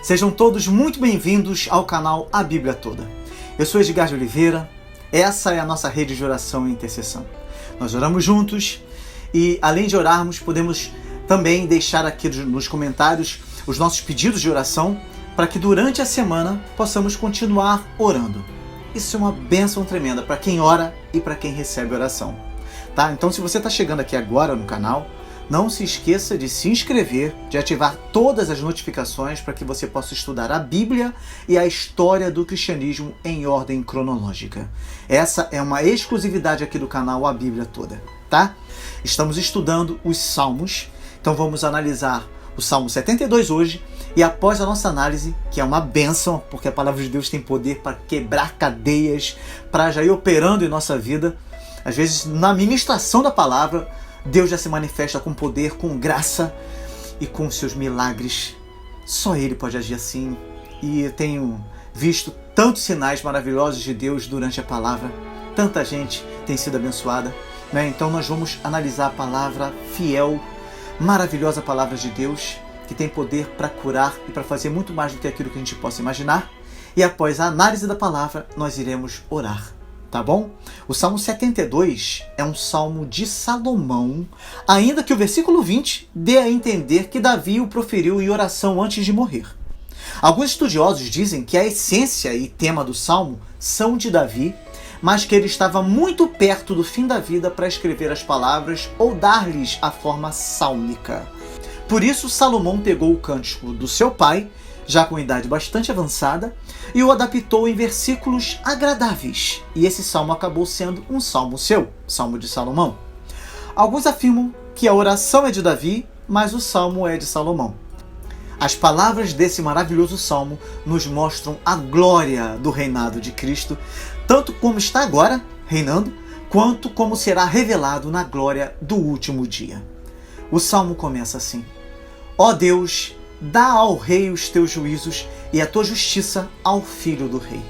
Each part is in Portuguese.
Sejam todos muito bem-vindos ao canal A Bíblia Toda. Eu sou Edgar de Oliveira, essa é a nossa rede de oração e intercessão. Nós oramos juntos e, além de orarmos, podemos também deixar aqui nos comentários os nossos pedidos de oração para que durante a semana possamos continuar orando. Isso é uma bênção tremenda para quem ora e para quem recebe oração. Tá? Então, se você está chegando aqui agora no canal, não se esqueça de se inscrever, de ativar todas as notificações para que você possa estudar a Bíblia e a história do cristianismo em ordem cronológica. Essa é uma exclusividade aqui do canal A Bíblia Toda, tá? Estamos estudando os Salmos, então vamos analisar o Salmo 72 hoje e após a nossa análise, que é uma bênção, porque a palavra de Deus tem poder para quebrar cadeias, para já ir operando em nossa vida. Às vezes, na ministração da palavra, Deus já se manifesta com poder, com graça e com seus milagres. Só Ele pode agir assim. E eu tenho visto tantos sinais maravilhosos de Deus durante a palavra. Tanta gente tem sido abençoada, né? Então nós vamos analisar a palavra fiel, maravilhosa palavra de Deus, que tem poder para curar e para fazer muito mais do que aquilo que a gente possa imaginar. E após a análise da palavra, nós iremos orar. Tá bom? O Salmo 72 é um salmo de Salomão, ainda que o versículo 20 dê a entender que Davi o proferiu em oração antes de morrer. Alguns estudiosos dizem que a essência e tema do salmo são de Davi, mas que ele estava muito perto do fim da vida para escrever as palavras ou dar-lhes a forma sálmica. Por isso, Salomão pegou o cântico do seu pai, já com idade bastante avançada, e o adaptou em versículos agradáveis. E esse salmo acabou sendo um salmo seu, Salmo de Salomão. Alguns afirmam que a oração é de Davi, mas o salmo é de Salomão. As palavras desse maravilhoso salmo nos mostram a glória do reinado de Cristo, tanto como está agora, reinando, quanto como será revelado na glória do último dia. O salmo começa assim: Ó Deus, dá ao rei os teus juízos e a tua justiça ao filho do rei.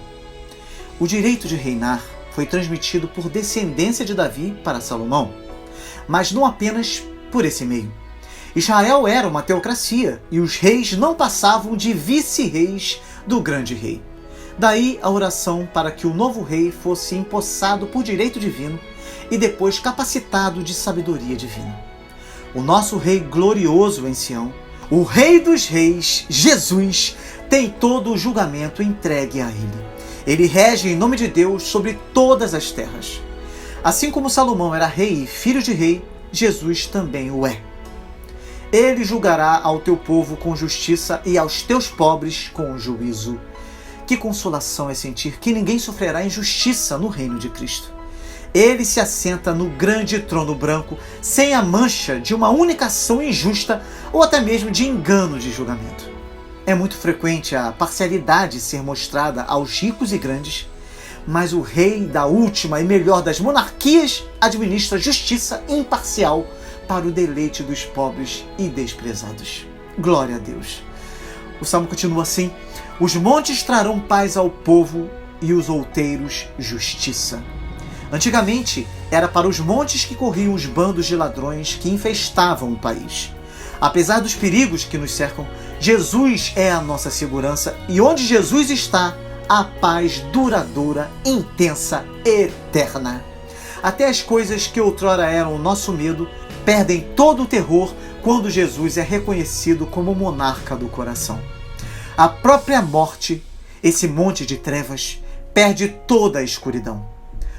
O direito de reinar foi transmitido por descendência de Davi para Salomão, mas não apenas por esse meio. Israel era uma teocracia e os reis não passavam de vice-reis do grande rei. Daí a oração para que o novo rei fosse empossado por direito divino e depois capacitado de sabedoria divina. O nosso rei glorioso em Sião, o Rei dos Reis, Jesus, tem todo o julgamento entregue a Ele. Ele rege em nome de Deus sobre todas as terras. Assim como Salomão era rei e filho de rei, Jesus também o é. Ele julgará ao teu povo com justiça e aos teus pobres com juízo. Que consolação é sentir que ninguém sofrerá injustiça no reino de Cristo. Ele se assenta no grande trono branco, sem a mancha de uma única ação injusta ou até mesmo de engano de julgamento. É muito frequente a parcialidade ser mostrada aos ricos e grandes, mas o rei da última e melhor das monarquias administra justiça imparcial para o deleite dos pobres e desprezados. Glória a Deus. O salmo continua assim: os montes trarão paz ao povo e os outeiros justiça. Antigamente, era para os montes que corriam os bandos de ladrões que infestavam o país. Apesar dos perigos que nos cercam, Jesus é a nossa segurança e onde Jesus está, a paz duradoura, intensa, eterna. Até as coisas que outrora eram o nosso medo perdem todo o terror quando Jesus é reconhecido como monarca do coração. A própria morte, esse monte de trevas, perde toda a escuridão.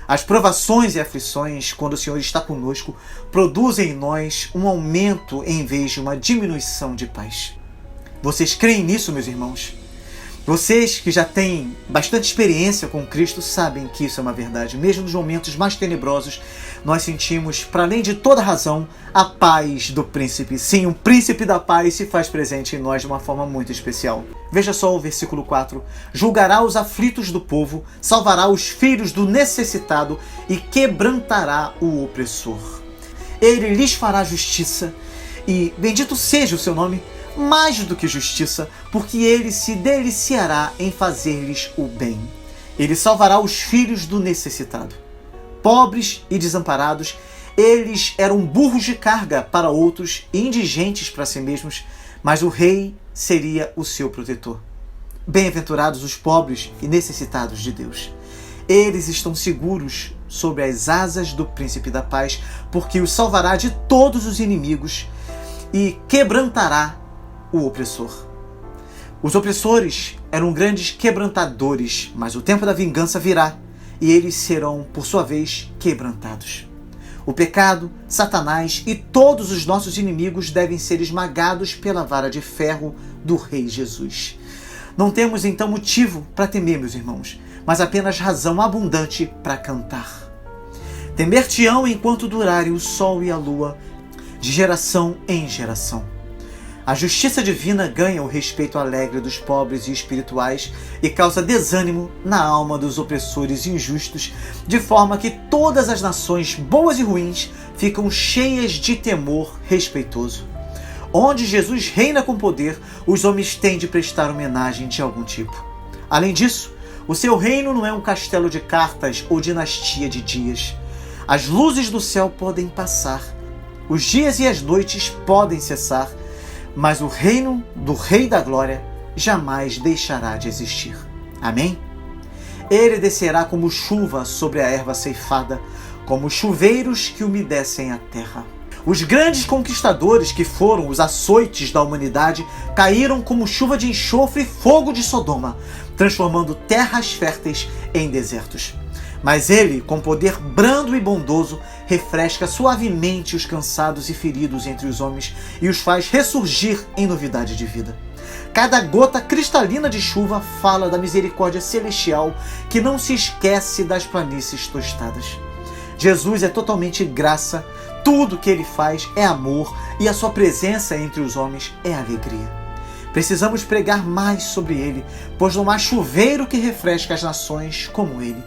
As provações e aflições, quando o Senhor está conosco, produzem em nós um aumento em vez de uma diminuição de paz. Vocês creem nisso, meus irmãos? Vocês que já têm bastante experiência com Cristo sabem que isso é uma verdade. Mesmo nos momentos mais tenebrosos, nós sentimos, para além de toda razão, a paz do príncipe. Sim, o príncipe da paz se faz presente em nós de uma forma muito especial. Veja só o versículo 4. Julgará os aflitos do povo, salvará os filhos do necessitado e quebrantará o opressor. Ele lhes fará justiça e bendito seja o seu nome, mais do que justiça, porque ele se deliciará em fazer-lhes o bem. Ele salvará os filhos do necessitado. Pobres e desamparados, eles eram burros de carga para outros e indigentes para si mesmos, mas o rei seria o seu protetor. Bem-aventurados os pobres e necessitados de Deus. Eles estão seguros sob as asas do Príncipe da Paz, porque os salvará de todos os inimigos e quebrantará o opressor. Os opressores eram grandes quebrantadores, mas o tempo da vingança virá e eles serão, por sua vez, quebrantados. O pecado, Satanás e todos os nossos inimigos devem ser esmagados pela vara de ferro do Rei Jesus. Não temos então motivo para temer, meus irmãos, mas apenas razão abundante para cantar. Temer-te-ão enquanto durarem o sol e a lua, de geração em geração. A justiça divina ganha o respeito alegre dos pobres e espirituais e causa desânimo na alma dos opressores injustos, de forma que todas as nações, boas e ruins, ficam cheias de temor respeitoso. Onde Jesus reina com poder, os homens têm de prestar homenagem de algum tipo. Além disso, o seu reino não é um castelo de cartas ou dinastia de dias. As luzes do céu podem passar, os dias e as noites podem cessar, mas o reino do Rei da Glória jamais deixará de existir. Amém? Ele descerá como chuva sobre a erva ceifada, como chuveiros que umedecem a terra. Os grandes conquistadores que foram os açoites da humanidade caíram como chuva de enxofre e fogo de Sodoma, transformando terras férteis em desertos. Mas ele, com poder brando e bondoso, refresca suavemente os cansados e feridos entre os homens e os faz ressurgir em novidade de vida. Cada gota cristalina de chuva fala da misericórdia celestial que não se esquece das planícies tostadas. Jesus é totalmente graça, tudo que ele faz é amor e a sua presença entre os homens é alegria. Precisamos pregar mais sobre ele, pois não há chuveiro que refresca as nações como ele.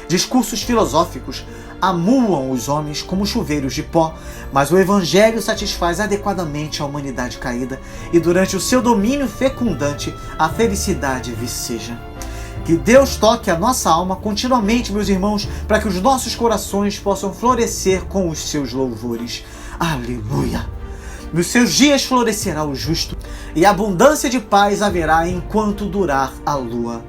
Discursos filosóficos amuam os homens como chuveiros de pó, mas o Evangelho satisfaz adequadamente a humanidade caída e durante o seu domínio fecundante a felicidade viceja. Que Deus toque a nossa alma continuamente, meus irmãos, para que os nossos corações possam florescer com os seus louvores. Aleluia! Nos seus dias florescerá o justo e abundância de paz haverá enquanto durar a lua.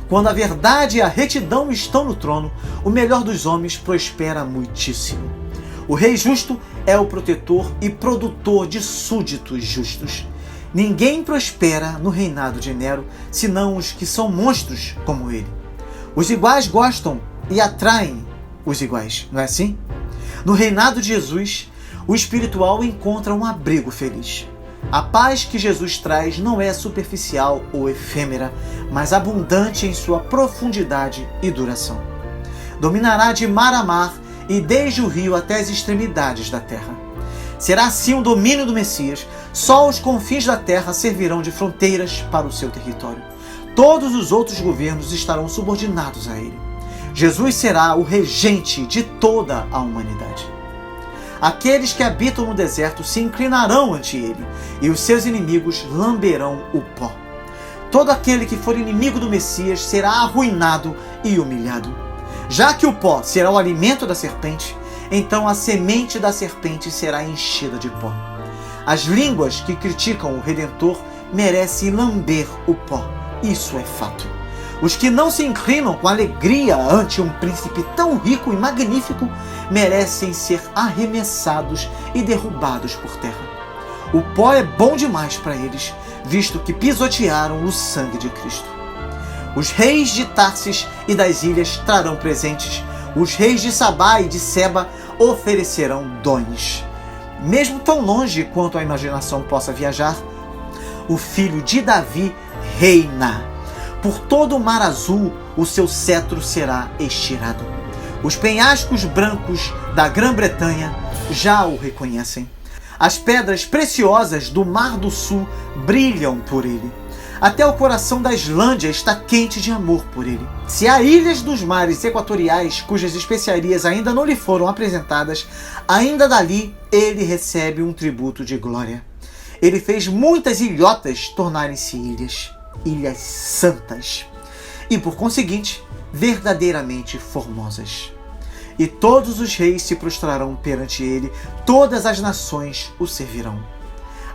Quando a verdade e a retidão estão no trono, o melhor dos homens prospera muitíssimo. O rei justo é o protetor e produtor de súditos justos. Ninguém prospera no reinado de Nero, senão os que são monstros como ele. Os iguais gostam e atraem os iguais, não é assim? No reinado de Jesus, o espiritual encontra um abrigo feliz. A paz que Jesus traz não é superficial ou efêmera, mas abundante em sua profundidade e duração. Dominará de mar a mar e desde o rio até as extremidades da terra. Será assim o domínio do Messias. Só os confins da terra servirão de fronteiras para o seu território. Todos os outros governos estarão subordinados a ele. Jesus será o regente de toda a humanidade. Aqueles que habitam no deserto se inclinarão ante ele, e os seus inimigos lamberão o pó. Todo aquele que for inimigo do Messias será arruinado e humilhado. Já que o pó será o alimento da serpente, então a semente da serpente será enchida de pó. As línguas que criticam o Redentor merecem lamber o pó. Isso é fato. Os que não se inclinam com alegria ante um príncipe tão rico e magnífico merecem ser arremessados e derrubados por terra. O pó é bom demais para eles, visto que pisotearam o sangue de Cristo. Os reis de Tarsis e das ilhas trarão presentes. Os reis de Sabá e de Seba oferecerão dons. Mesmo tão longe quanto a imaginação possa viajar, o filho de Davi reina. Por todo o mar azul, o seu cetro será estirado. Os penhascos brancos da Grã-Bretanha já o reconhecem. As pedras preciosas do Mar do Sul brilham por ele. Até o coração da Islândia está quente de amor por ele. Se há ilhas dos mares equatoriais cujas especiarias ainda não lhe foram apresentadas, ainda dali ele recebe um tributo de glória. Ele fez muitas ilhotas tornarem-se ilhas, ilhas santas, e por conseguinte, verdadeiramente formosas. E todos os reis se prostrarão perante ele, todas as nações o servirão.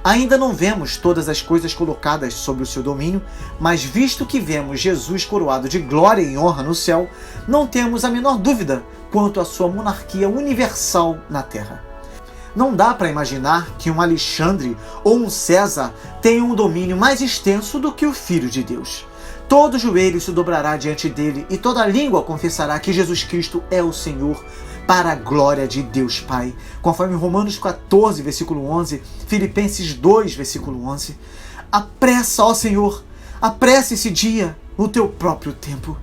Ainda não vemos todas as coisas colocadas sob o seu domínio, mas visto que vemos Jesus coroado de glória e honra no céu, não temos a menor dúvida quanto à sua monarquia universal na terra. Não dá para imaginar que um Alexandre ou um César tenham um domínio mais extenso do que o Filho de Deus. Todo joelho se dobrará diante dele e toda língua confessará que Jesus Cristo é o Senhor, para a glória de Deus Pai. Conforme Romanos 14, versículo 11, Filipenses 2, versículo 11. Apressa, ó Senhor, apressa esse dia no teu próprio tempo,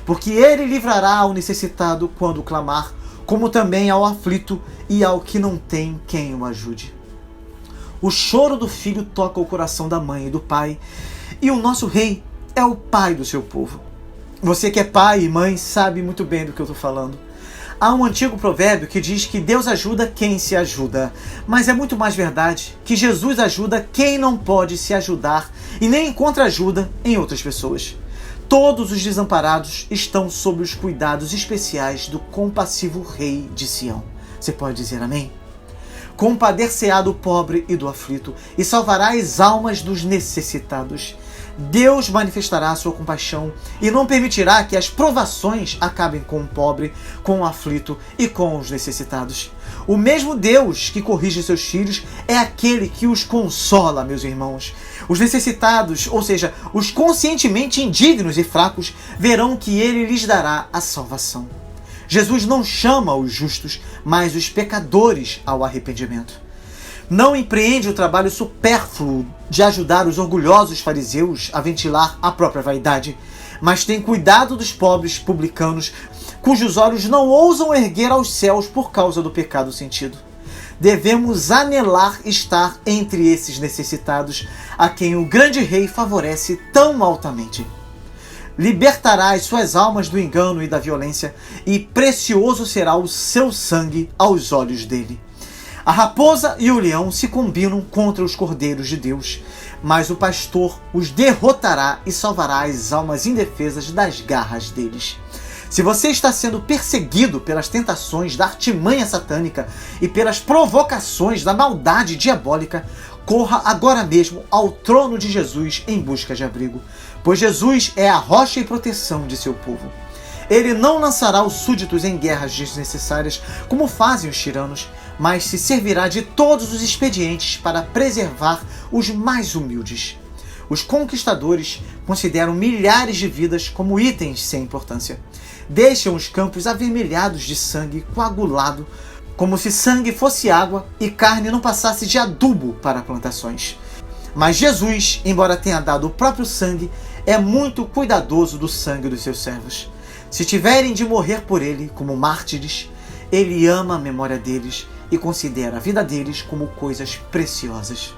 porque ele livrará ao necessitado quando clamar, como também ao aflito e ao que não tem quem o ajude. O choro do filho toca o coração da mãe e do pai, e o nosso rei é o pai do seu povo. Você que é pai e mãe sabe muito bem do que eu estou falando. Há um antigo provérbio que diz que Deus ajuda quem se ajuda, mas é muito mais verdade que Jesus ajuda quem não pode se ajudar e nem encontra ajuda em outras pessoas. Todos os desamparados estão sob os cuidados especiais do compassivo Rei de Sião. Você pode dizer amém? Compadecer-se-á do pobre e do aflito e salvará as almas dos necessitados. Deus manifestará a sua compaixão e não permitirá que as provações acabem com o pobre, com o aflito e com os necessitados. O mesmo Deus que corrige seus filhos é aquele que os consola, meus irmãos. Os necessitados, ou seja, os conscientemente indignos e fracos, verão que ele lhes dará a salvação. Jesus não chama os justos, mas os pecadores ao arrependimento. Não empreende o trabalho supérfluo de ajudar os orgulhosos fariseus a ventilar a própria vaidade, mas tem cuidado dos pobres publicanos, cujos olhos não ousam erguer aos céus por causa do pecado sentido. Devemos anelar estar entre esses necessitados, a quem o grande rei favorece tão altamente. Libertará as suas almas do engano e da violência, e precioso será o seu sangue aos olhos dele. A raposa e o leão se combinam contra os cordeiros de Deus, mas o pastor os derrotará e salvará as almas indefesas das garras deles. Se você está sendo perseguido pelas tentações da artimanha satânica e pelas provocações da maldade diabólica, corra agora mesmo ao trono de Jesus em busca de abrigo, pois Jesus é a rocha e proteção de seu povo. Ele não lançará os súditos em guerras desnecessárias, como fazem os tiranos, mas se servirá de todos os expedientes para preservar os mais humildes. Os conquistadores consideram milhares de vidas como itens sem importância. Deixam os campos avermelhados de sangue coagulado, como se sangue fosse água e carne não passasse de adubo para plantações. Mas Jesus, embora tenha dado o próprio sangue, é muito cuidadoso do sangue dos seus servos. Se tiverem de morrer por ele como mártires, ele ama a memória deles e considera a vida deles como coisas preciosas.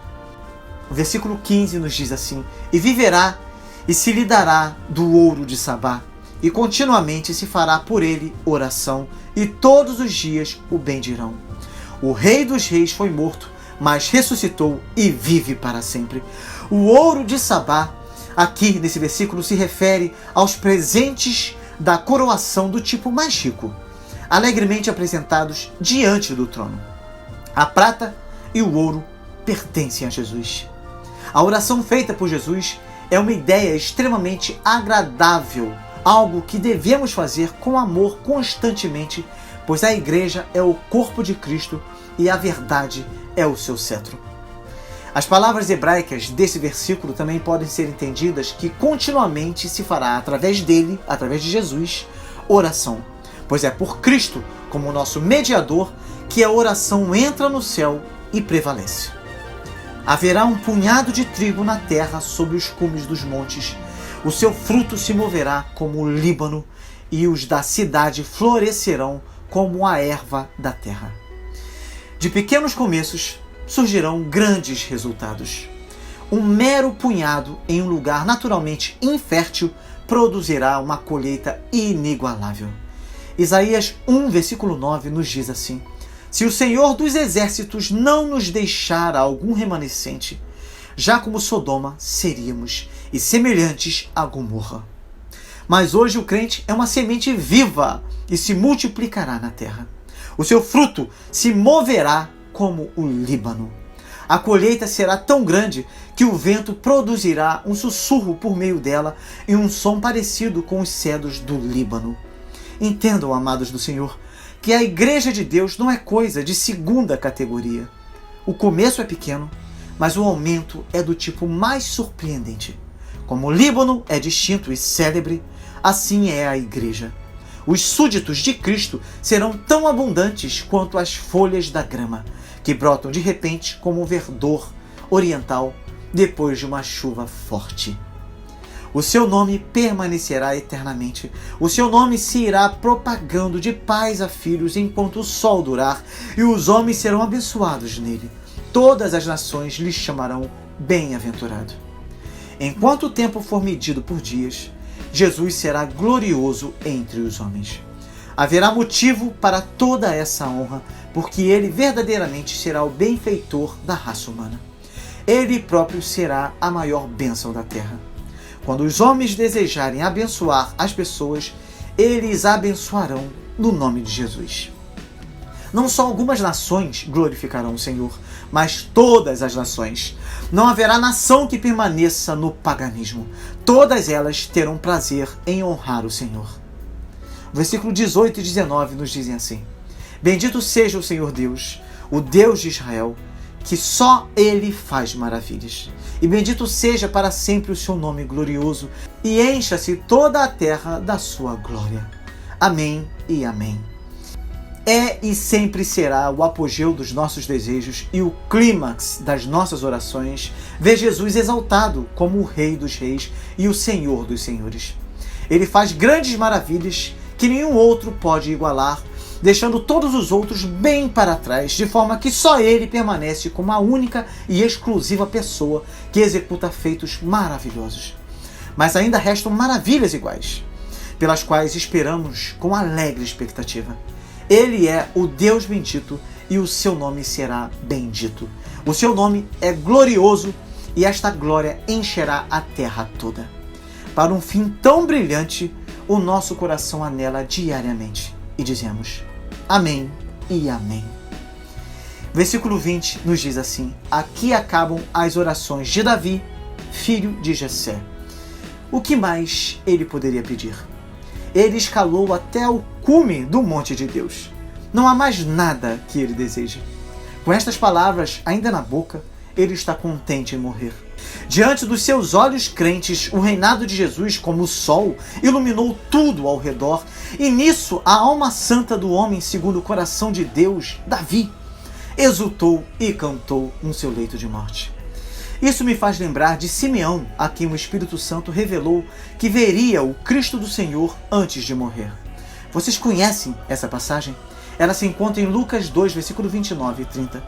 O versículo 15 nos diz assim: e viverá e se lhe dará do ouro de Sabá, e continuamente se fará por ele oração, e todos os dias o bendirão. O Rei dos Reis foi morto, mas ressuscitou e vive para sempre. O ouro de Sabá, aqui nesse versículo, se refere aos presentes da coroação do tipo mais rico, alegremente apresentados diante do trono. A prata e o ouro pertencem a Jesus. A oração feita por Jesus é uma ideia extremamente agradável, algo que devemos fazer com amor constantemente, pois a igreja é o corpo de Cristo e a verdade é o seu cetro. As palavras hebraicas desse versículo também podem ser entendidas que continuamente se fará através dele, através de Jesus, oração, pois é por Cristo, como nosso mediador, que a oração entra no céu e prevalece. Haverá um punhado de trigo na terra sobre os cumes dos montes. O seu fruto se moverá como o Líbano, e os da cidade florescerão como a erva da terra. De pequenos começos surgirão grandes resultados. Um mero punhado em um lugar naturalmente infértil produzirá uma colheita inigualável. Isaías 1, versículo 9 nos diz assim: se o Senhor dos exércitos não nos deixar algum remanescente, já como Sodoma seríamos, e semelhantes a Gomorra. Mas hoje o crente é uma semente viva e se multiplicará na terra. O seu fruto se moverá como o Líbano. A colheita será tão grande que o vento produzirá um sussurro por meio dela e um som parecido com os cedros do Líbano. Entendam, amados do Senhor, que a igreja de Deus não é coisa de segunda categoria. O começo é pequeno, mas o aumento é do tipo mais surpreendente. Como o Líbano é distinto e célebre, assim é a igreja. Os súditos de Cristo serão tão abundantes quanto as folhas da grama, que brotam de repente como um verdor oriental depois de uma chuva forte. O seu nome permanecerá eternamente. O seu nome se irá propagando de pais a filhos enquanto o sol durar, e os homens serão abençoados nele. Todas as nações lhe chamarão bem-aventurado. Enquanto o tempo for medido por dias, Jesus será glorioso entre os homens. Haverá motivo para toda essa honra, porque ele verdadeiramente será o benfeitor da raça humana. Ele próprio será a maior bênção da terra. Quando os homens desejarem abençoar as pessoas, eles abençoarão no nome de Jesus. Não só algumas nações glorificarão o Senhor, mas todas as nações. Não haverá nação que permaneça no paganismo. Todas elas terão prazer em honrar o Senhor. O versículo 18 e 19 nos dizem assim: Bendito seja o Senhor Deus, o Deus de Israel, que só Ele faz maravilhas. E bendito seja para sempre o seu nome glorioso, e encha-se toda a terra da sua glória. Amém e amém. É e sempre será o apogeu dos nossos desejos e o clímax das nossas orações ver Jesus exaltado como o Rei dos Reis e o Senhor dos Senhores. Ele faz grandes maravilhas que nenhum outro pode igualar, deixando todos os outros bem para trás, de forma que só ele permanece como a única e exclusiva pessoa que executa feitos maravilhosos. Mas ainda restam maravilhas iguais, pelas quais esperamos com alegre expectativa. Ele é o Deus bendito e o seu nome será bendito. O seu nome é glorioso e esta glória encherá a terra toda. Para um fim tão brilhante, o nosso coração anela diariamente. E dizemos: Amém e amém. Versículo 20 nos diz assim: Aqui acabam as orações de Davi, filho de Jessé. O que mais ele poderia pedir? Ele escalou até o cume do monte de Deus. Não há mais nada que ele deseje. Com estas palavras ainda na boca, ele está contente em morrer. Diante dos seus olhos crentes, o reinado de Jesus, como o sol, iluminou tudo ao redor, e nisso a alma santa do homem segundo o coração de Deus, Davi, exultou e cantou no seu leito de morte. Isso me faz lembrar de Simeão, a quem o Espírito Santo revelou que veria o Cristo do Senhor antes de morrer. Vocês conhecem essa passagem? Ela se encontra em Lucas 2, versículo 29 e 30.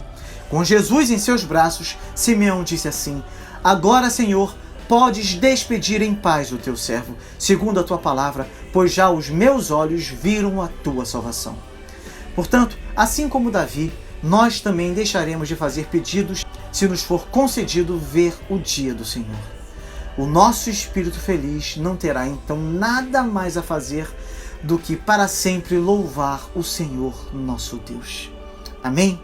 Com Jesus em seus braços, Simeão disse assim: Agora, Senhor, podes despedir em paz o teu servo, segundo a tua palavra, pois já os meus olhos viram a tua salvação. Portanto, assim como Davi, nós também deixaremos de fazer pedidos se nos for concedido ver o dia do Senhor. O nosso espírito feliz não terá então nada mais a fazer do que para sempre louvar o Senhor nosso Deus. Amém?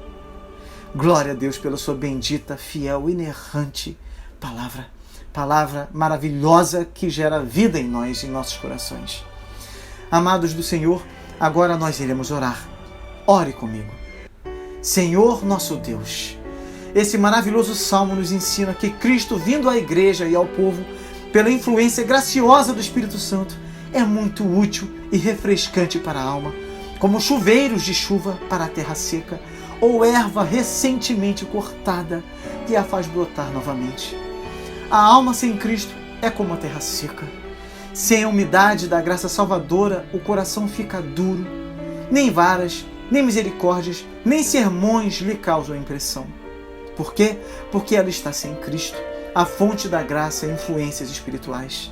Glória a Deus pela sua bendita, fiel, inerrante palavra. Palavra maravilhosa que gera vida em nós, em nossos corações. Amados do Senhor, agora nós iremos orar. Ore comigo. Senhor nosso Deus, esse maravilhoso salmo nos ensina que Cristo, vindo à igreja e ao povo, pela influência graciosa do Espírito Santo, é muito útil e refrescante para a alma, como chuveiros de chuva para a terra seca, ou erva recentemente cortada que a faz brotar novamente. A alma sem Cristo é como a terra seca. Sem a umidade da graça salvadora, o coração fica duro. Nem varas, nem misericórdias, nem sermões lhe causam impressão. Por quê? Porque ela está sem Cristo, a fonte da graça e influências espirituais.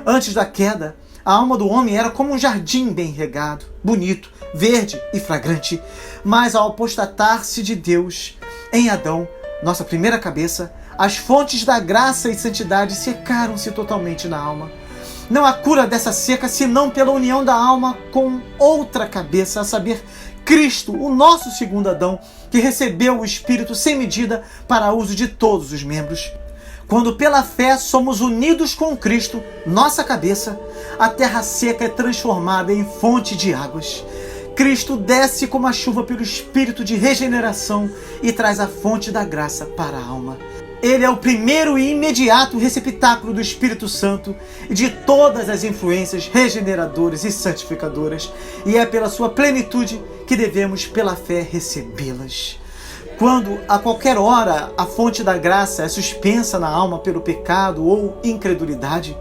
Antes da queda, a alma do homem era como um jardim bem regado, bonito, verde e fragrante. Mas ao apostatar-se de Deus, em Adão, nossa primeira cabeça, as fontes da graça e santidade secaram-se totalmente na alma. Não há cura dessa seca senão pela união da alma com outra cabeça, a saber, Cristo, o nosso segundo Adão, que recebeu o Espírito sem medida para uso de todos os membros. Quando pela fé somos unidos com Cristo, nossa cabeça, a terra seca é transformada em fonte de águas. Cristo desce como a chuva pelo Espírito de regeneração e traz a fonte da graça para a alma. Ele é o primeiro e imediato receptáculo do Espírito Santo e de todas as influências regeneradoras e santificadoras, e é pela sua plenitude que devemos, pela fé, recebê-las. Quando, a qualquer hora, a fonte da graça é suspensa na alma pelo pecado ou incredulidade,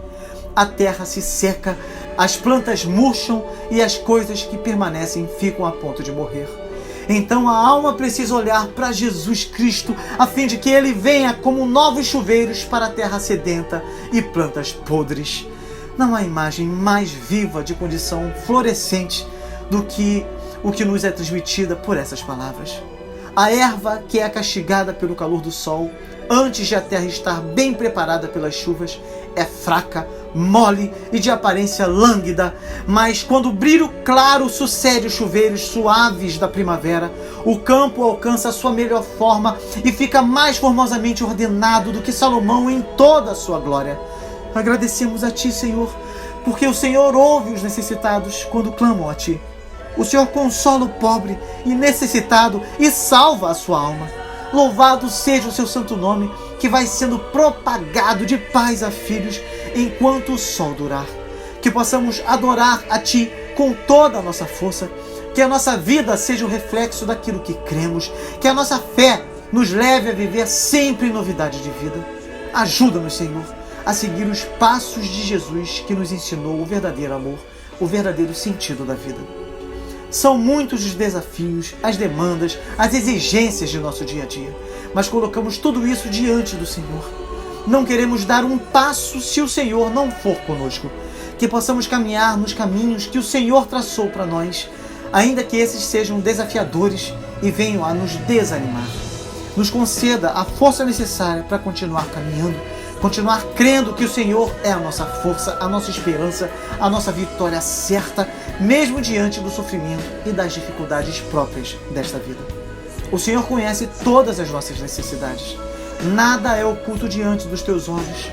a terra se seca, as plantas murcham e as coisas que permanecem ficam a ponto de morrer. Então a alma precisa olhar para Jesus Cristo, a fim de que Ele venha como novos chuveiros para a terra sedenta e plantas podres. Não há imagem mais viva de condição florescente do que o que nos é transmitida por essas palavras. A erva que é castigada pelo calor do sol, antes de a terra estar bem preparada pelas chuvas, é fraca, mole e de aparência lânguida, mas quando o brilho claro sucede os chuveiros suaves da primavera, o campo alcança a sua melhor forma e fica mais formosamente ordenado do que Salomão em toda a sua glória. Agradecemos a Ti, Senhor, porque o Senhor ouve os necessitados quando clamam a Ti. O Senhor consola o pobre e necessitado e salva a sua alma. Louvado seja o seu santo nome, que vai sendo propagado de pais a filhos enquanto o sol durar. Que possamos adorar a Ti com toda a nossa força, que a nossa vida seja o reflexo daquilo que cremos, que a nossa fé nos leve a viver sempre em novidade de vida. Ajuda-nos, Senhor, a seguir os passos de Jesus, que nos ensinou o verdadeiro amor, o verdadeiro sentido da vida. São muitos os desafios, as demandas, as exigências de nosso dia a dia, mas colocamos tudo isso diante do Senhor. Não queremos dar um passo se o Senhor não for conosco. Que possamos caminhar nos caminhos que o Senhor traçou para nós, ainda que esses sejam desafiadores e venham a nos desanimar. Nos conceda a força necessária para continuar caminhando, continuar crendo que o Senhor é a nossa força, a nossa esperança, a nossa vitória certa, mesmo diante do sofrimento e das dificuldades próprias desta vida. O Senhor conhece todas as nossas necessidades. Nada é oculto diante dos Teus olhos.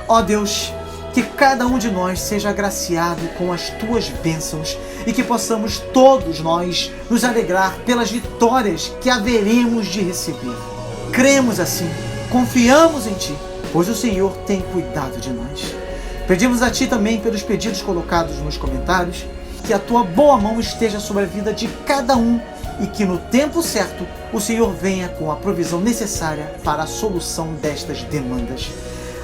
Ó Deus, que cada um de nós seja agraciado com as Tuas bênçãos e que possamos todos nós nos alegrar pelas vitórias que haveremos de receber. Cremos assim, confiamos em Ti, pois o Senhor tem cuidado de nós. Pedimos a Ti também pelos pedidos colocados nos comentários, que a Tua boa mão esteja sobre a vida de cada um e que no tempo certo o Senhor venha com a provisão necessária para a solução destas demandas.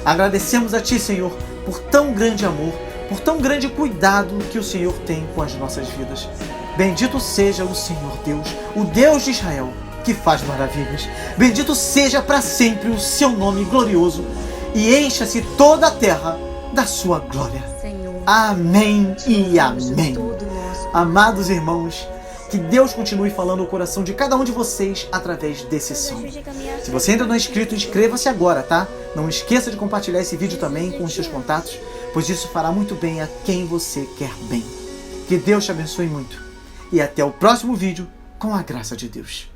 Agradecemos a Ti, Senhor, por tão grande amor, por tão grande cuidado que o Senhor tem com as nossas vidas. Bendito seja o Senhor Deus, o Deus de Israel, que faz maravilhas. Bendito seja para sempre o Seu nome glorioso e encha-se toda a terra da Sua glória. Senhor, amém e amém. Amados irmãos, que Deus continue falando o coração de cada um de vocês através desse som. Se você ainda não é inscrito, inscreva-se agora, tá? Não esqueça de compartilhar esse vídeo também com os seus contatos, pois isso fará muito bem a quem você quer bem. Que Deus te abençoe muito. E até o próximo vídeo, com a graça de Deus.